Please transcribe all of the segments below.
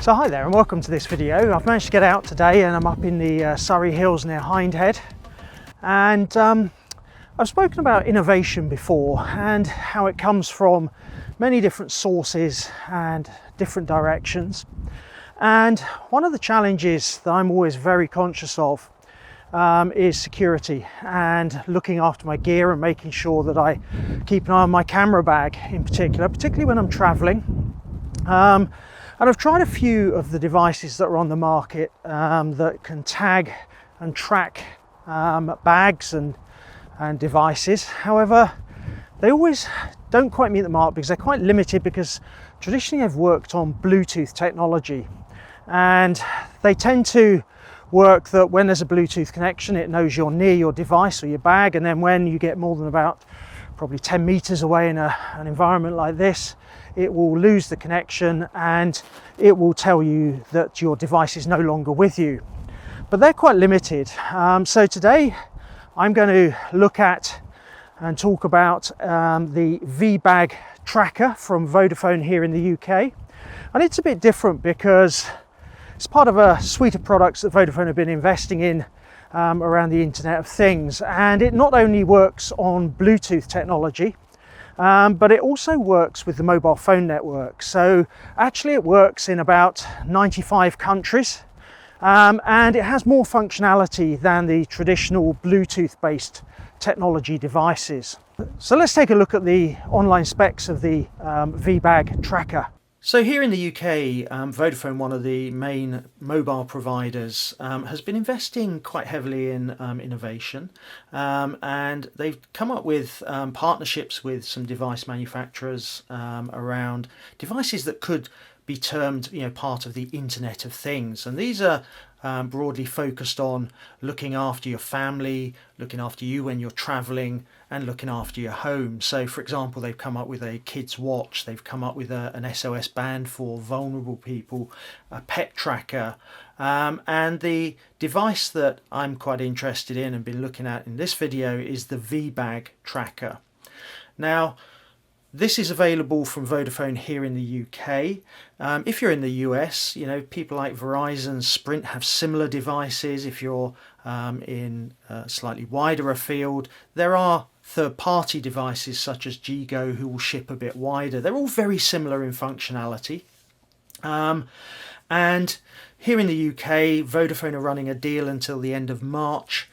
So hi there and welcome to this video. I've managed to get out today and I'm up in the Surrey Hills near Hindhead, and I've spoken about innovation before and how it comes from many different sources and different directions. And one of the challenges that I'm always very conscious of is security and looking after my gear and making sure that I keep an eye on my camera bag in particular, particularly when I'm traveling. And I've tried a few of the devices that are on the market that can tag and track bags and devices. However, they always don't quite meet the mark because they're quite limited, because traditionally I've worked on Bluetooth technology, and they tend to work that when there's a Bluetooth connection it knows you're near your device or your bag, and then when you get more than about probably 10 meters away in an environment like this, it will lose the connection and it will tell you that your device is no longer with you. But they're quite limited. So today I'm going to look at and talk about the V-Bag Tracker from Vodafone here in the UK. And it's a bit different because it's part of a suite of products that Vodafone have been investing in around the Internet of Things. And it not only works on Bluetooth technology, but it also works with the mobile phone network. So actually it works in about 95 countries, and it has more functionality than the traditional Bluetooth based technology devices. So let's take a look at the online specs of the V-Bag Tracker. So here in the UK, Vodafone, one of the main mobile providers, has been investing quite heavily in innovation, and they've come up with partnerships with some device manufacturers around devices that could be termed, part of the Internet of Things. And these are broadly focused on looking after your family, looking after you when you're traveling, and looking after your home. So for example, they've come up with a kids watch, they've come up with an SOS band for vulnerable people, a pet tracker, and the device that I'm quite interested in and been looking at in this video is the V-Bag Tracker. Now, this is available from Vodafone here in the UK. If you're in the US, people like Verizon, Sprint have similar devices. If you're in slightly wider afield, there are third-party devices such as Gigo who will ship a bit wider. They're all very similar in functionality. And here in the UK, Vodafone are running a deal until the end of March,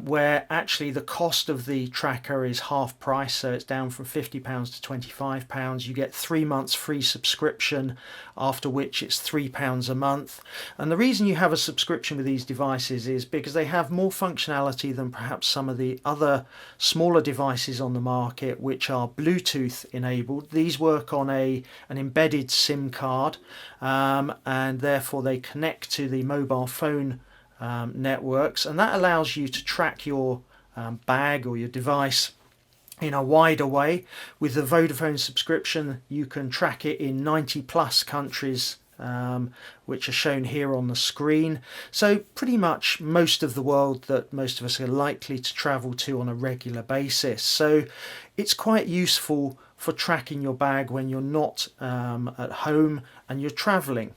where actually the cost of the tracker is half price, so it's down from £50 to £25. You get 3 months free subscription, after which it's £3 a month. And the reason you have a subscription with these devices is because they have more functionality than perhaps some of the other smaller devices on the market which are Bluetooth enabled. These work on an embedded SIM card, and therefore they connect to the mobile phone networks, and that allows you to track your bag or your device in a wider way. With the Vodafone subscription, you can track it in 90 plus countries, which are shown here on the screen. So pretty much most of the world that most of us are likely to travel to on a regular basis. So it's quite useful for tracking your bag when you're not at home and you're traveling.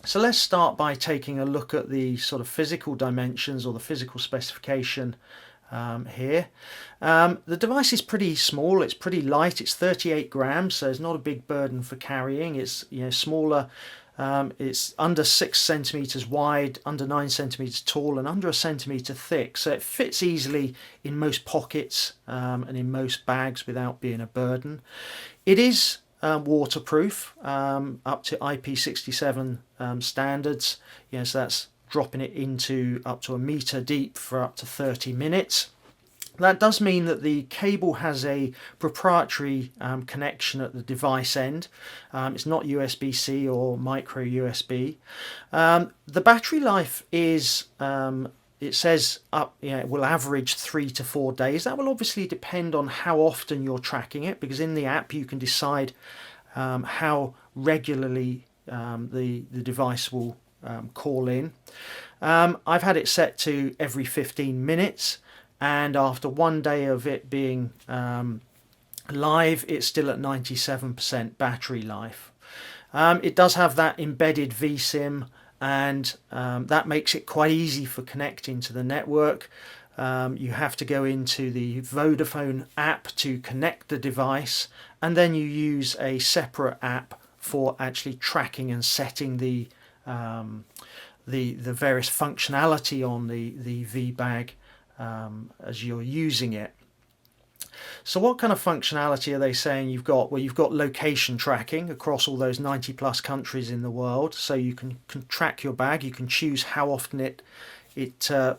So let's start by taking a look at the sort of physical dimensions or the physical specification here. The device is pretty small, it's pretty light, it's 38 grams, so it's not a big burden for carrying. It's smaller, it's under 6 centimeters wide, under 9 centimeters tall, and under a centimeter thick. So it fits easily in most pockets and in most bags without being a burden. It is waterproof up to IP67 standards. So that's dropping it into up to 1 meter deep for up to 30 minutes. That does mean that the cable has a proprietary connection at the device end. It's not USB-C or micro USB. The battery life is it says it will average 3 to 4 days. That will obviously depend on how often you're tracking it, because in the app you can decide how regularly the device will call in. I've had it set to every 15 minutes, and after 1 day of it being live, it's still at 97% battery life. It does have that embedded vSIM, and that makes it quite easy for connecting to the network. You have to go into the Vodafone app to connect the device, and then you use a separate app for actually tracking and setting the various functionality on the V-Bag as you're using it. So what kind of functionality are they saying you've got? Well, you've got location tracking across all those 90 plus countries in the world, so you can track your bag. You can choose how often it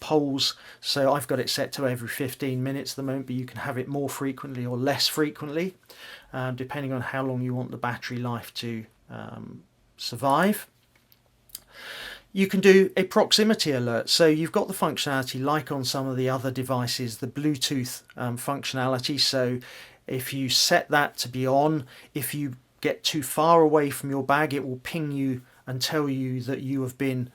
polls. So I've got it set to every 15 minutes at the moment, but you can have it more frequently or less frequently, depending on how long you want the battery life to survive. You can do a proximity alert, so you've got the functionality like on some of the other devices, the Bluetooth functionality. So if you set that to be on, if you get too far away from your bag, it will ping you and tell you that you have been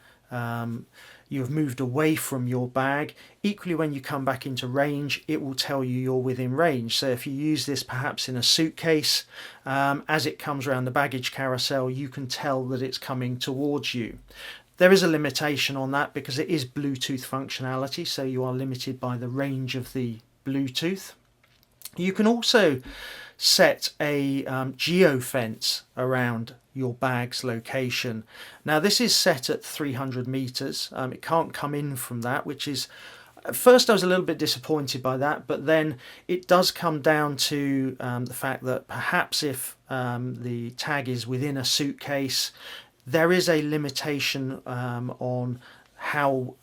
you have moved away from your bag. Equally, when you come back into range, it will tell you you're within range. So if you use this perhaps in a suitcase, as it comes around the baggage carousel, you can tell that it's coming towards you. There is a limitation on that because it is Bluetooth functionality, so you are limited by the range of the Bluetooth. You can also set a geofence around your bag's location. Now this is set at 300 meters. It can't come in from that, which is, at first I was a little bit disappointed by that, but then it does come down to the fact that perhaps if the tag is within a suitcase, there is a limitation on how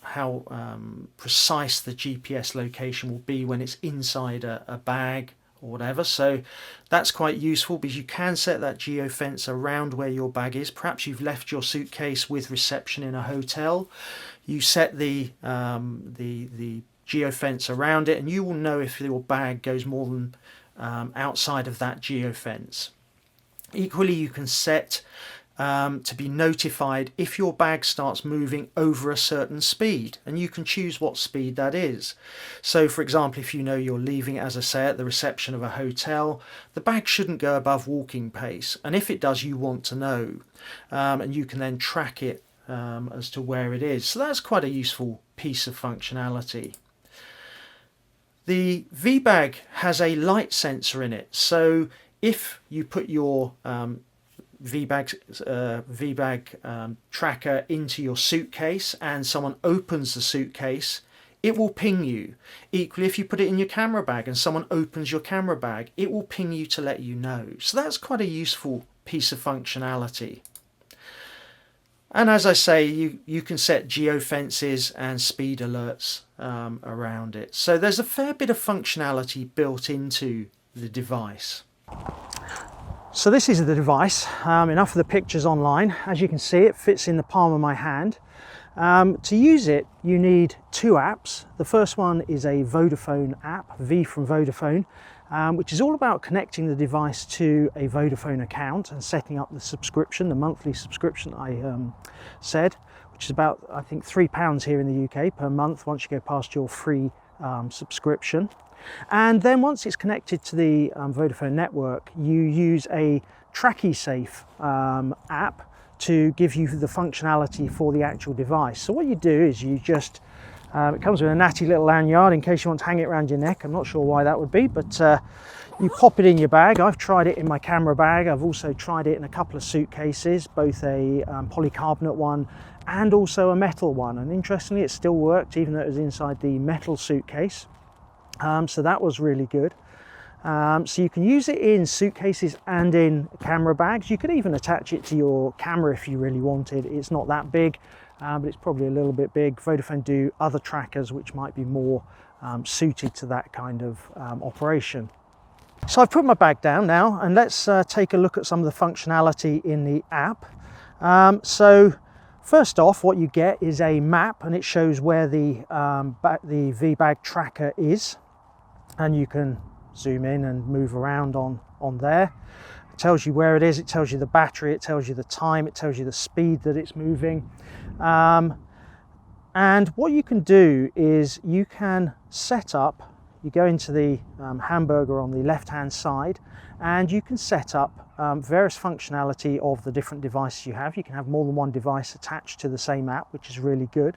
precise the GPS location will be when it's inside a bag or whatever. So that's quite useful because you can set that geofence around where your bag is. Perhaps you've left your suitcase with reception in a hotel. You set the geofence around it, and you will know if your bag goes more than outside of that geofence. Equally, you can set to be notified if your bag starts moving over a certain speed, and you can choose what speed that is. So for example, if you know you're leaving, as I say, at the reception of a hotel, the bag shouldn't go above walking pace, and if it does, you want to know, and you can then track it as to where it is. So that's quite a useful piece of functionality. The V-Bag has a light sensor in it, so if you put your V-Bag tracker into your suitcase and someone opens the suitcase, it will ping you. Equally, if you put it in your camera bag and someone opens your camera bag, it will ping you to let you know. So that's quite a useful piece of functionality. And as I say, you can set geofences and speed alerts around it. So there's a fair bit of functionality built into the device. So this is the device, enough of the pictures online. As you can see, it fits in the palm of my hand. To use it, you need two apps. The first one is a Vodafone app, V from Vodafone, which is all about connecting the device to a Vodafone account and setting up the subscription, the monthly subscription I said, which is about, I think, £3 here in the UK per month once you go past your free subscription. And then once it's connected to the Vodafone network, you use a TrackySafe app to give you the functionality for the actual device. So what you do is you just, it comes with a natty little lanyard in case you want to hang it around your neck. I'm not sure why that would be, but you pop it in your bag. I've tried it in my camera bag. I've also tried it in a couple of suitcases, both a polycarbonate one and also a metal one. And interestingly, it still worked even though it was inside the metal suitcase. So that was really good. So you can use it in suitcases and in camera bags. You could even attach it to your camera if you really wanted. It's not that big, but it's probably a little bit big. Vodafone do other trackers which might be more suited to that kind of operation. So I've put my bag down now, and let's take a look at some of the functionality in the app. So first off, what you get is a map, and it shows where the V-Bag Tracker is, and you can zoom in and move around on there. It tells you where it is, it tells you the battery, it tells you the time, it tells you the speed that it's moving. And what you can do is you can set up, you go into the hamburger on the left hand side, and you can set up various functionality of the different devices you have. You can have more than one device attached to the same app, which is really good.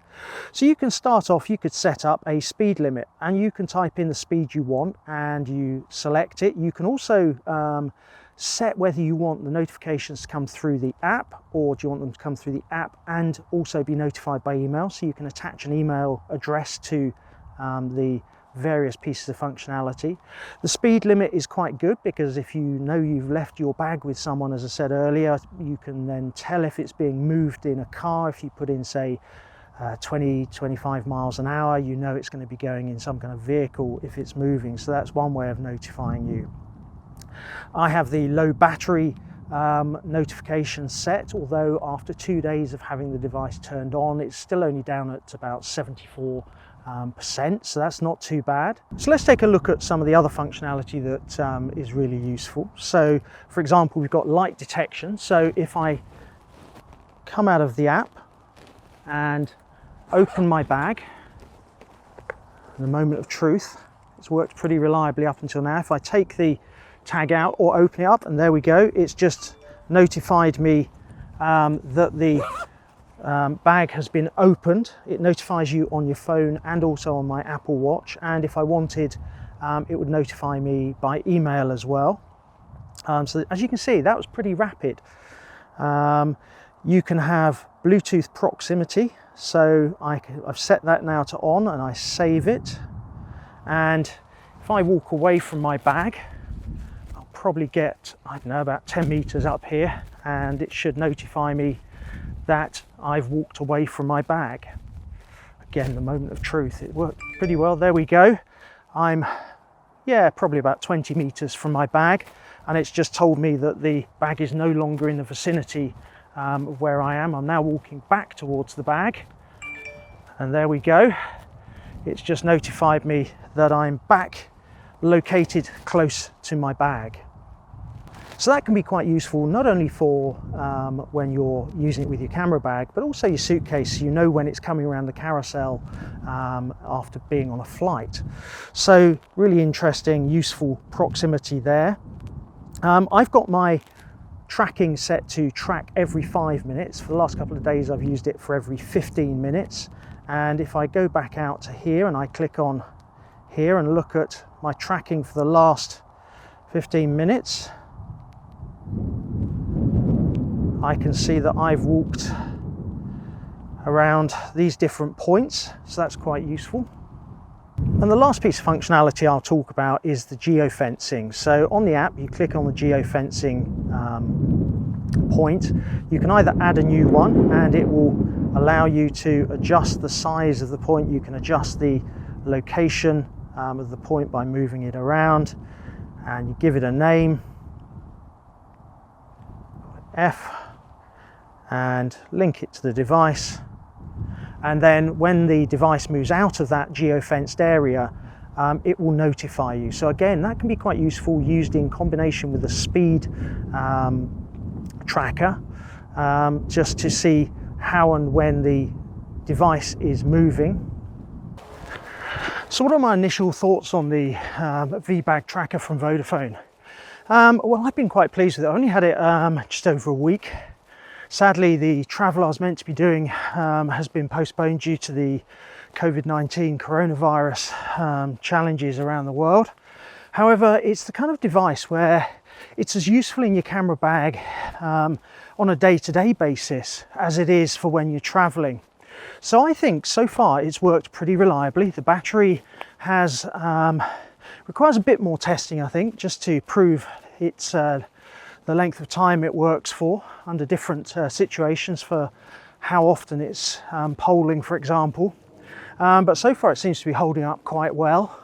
So you can start off, you could set up a speed limit and you can type in the speed you want and you select it. You can also set whether you want the notifications to come through the app, or do you want them to come through the app and also be notified by email. So you can attach an email address to the various pieces of functionality. The speed limit is quite good because if you know you've left your bag with someone, as I said earlier, you can then tell if it's being moved in a car. If you put in, say, 20-25 miles an hour, you know it's going to be going in some kind of vehicle if it's moving. So that's one way of notifying you. I have the low battery notification set, although after 2 days of having the device turned on, it's still only down at about 74%, so that's not too bad. So let's take a look at some of the other functionality that is really useful. So for example, we've got light detection. So if I come out of the app and open my bag, in a moment of truth, it's worked pretty reliably up until now. If I take the tag out or open it up, and there we go, it's just notified me that the bag has been opened. It notifies you on your phone and also on my Apple Watch, and if I wanted, it would notify me by email as well. So as you can see, that was pretty rapid. You can have Bluetooth proximity, so I've set that now to on and I save it, and if I walk away from my bag, probably get, I don't know, about 10 meters up here, and it should notify me that I've walked away from my bag. Again, the moment of truth, it worked pretty well. There we go. I'm probably about 20 meters from my bag, and it's just told me that the bag is no longer in the vicinity of where I am. I'm now walking back towards the bag, and there we go. It's just notified me that I'm back located close to my bag. So that can be quite useful, not only for when you're using it with your camera bag, but also your suitcase. You know when it's coming around the carousel after being on a flight. So really interesting, useful proximity there. I've got my tracking set to track every 5 minutes. For the last couple of days, I've used it for every 15 minutes. And if I go back out to here and I click on here and look at my tracking for the last 15 minutes, I can see that I've walked around these different points, so that's quite useful. And the last piece of functionality I'll talk about is the geofencing. So on the app, you click on the geofencing point. You can either add a new one and it will allow you to adjust the size of the point. You can adjust the location of the point by moving it around, and you give it a name, F, and link it to the device. And then when the device moves out of that geofenced area, it will notify you. So again, that can be quite useful, used in combination with a speed tracker, just to see how and when the device is moving. So what are my initial thoughts on the V-Bag Tracker from Vodafone? Well, I've been quite pleased with it. I only had it just over a week. Sadly, the travel I was meant to be doing has been postponed due to the COVID-19 coronavirus challenges around the world. However, it's the kind of device where it's as useful in your camera bag on a day-to-day basis as it is for when you're traveling. So I think so far it's worked pretty reliably. The battery has requires a bit more testing, I think, just to prove it's the length of time it works for under different situations, for how often it's polling, for example. But so far it seems to be holding up quite well.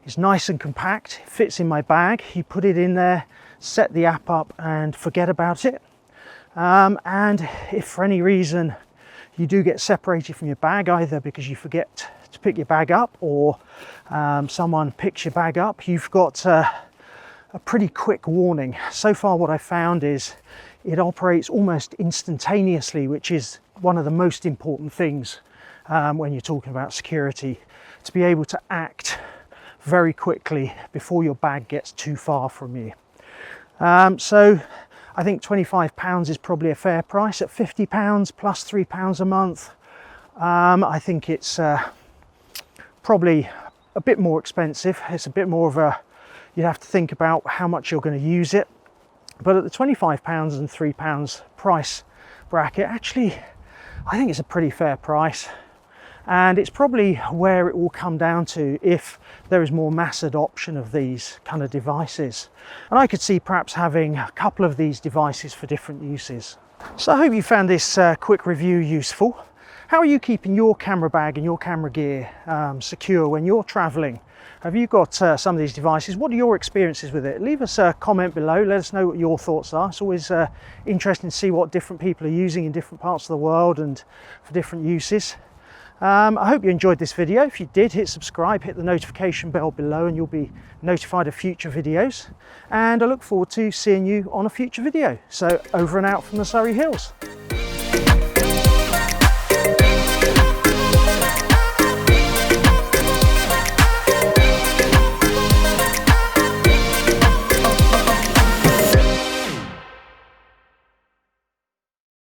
It's nice and compact, it fits in my bag. You put it in there, set the app up and forget about it. And if for any reason you do get separated from your bag, either because you forget to pick your bag up or someone picks your bag up, you've got a pretty quick warning. So far what I found is it operates almost instantaneously, which is one of the most important things when you're talking about security, to be able to act very quickly before your bag gets too far from you. So I think £25 is probably a fair price. At £50 plus £3 a month, I think it's probably a bit more expensive. It's a bit more of a, you'd have to think about how much you're going to use it. But at the £25 and £3 price bracket, actually, I think it's a pretty fair price. And it's probably where it will come down to if there is more mass adoption of these kind of devices. And I could see perhaps having a couple of these devices for different uses. So I hope you found this quick review useful. How are you keeping your camera bag and your camera gear secure when you're traveling? Have you got some of these devices? What are your experiences with it? Leave us a comment below. Let us know what your thoughts are. It's always interesting to see what different people are using in different parts of the world and for different uses. I hope you enjoyed this video. If you did, hit subscribe, hit the notification bell below, and you'll be notified of future videos. And I look forward to seeing you on a future video. So over and out from the Surrey Hills.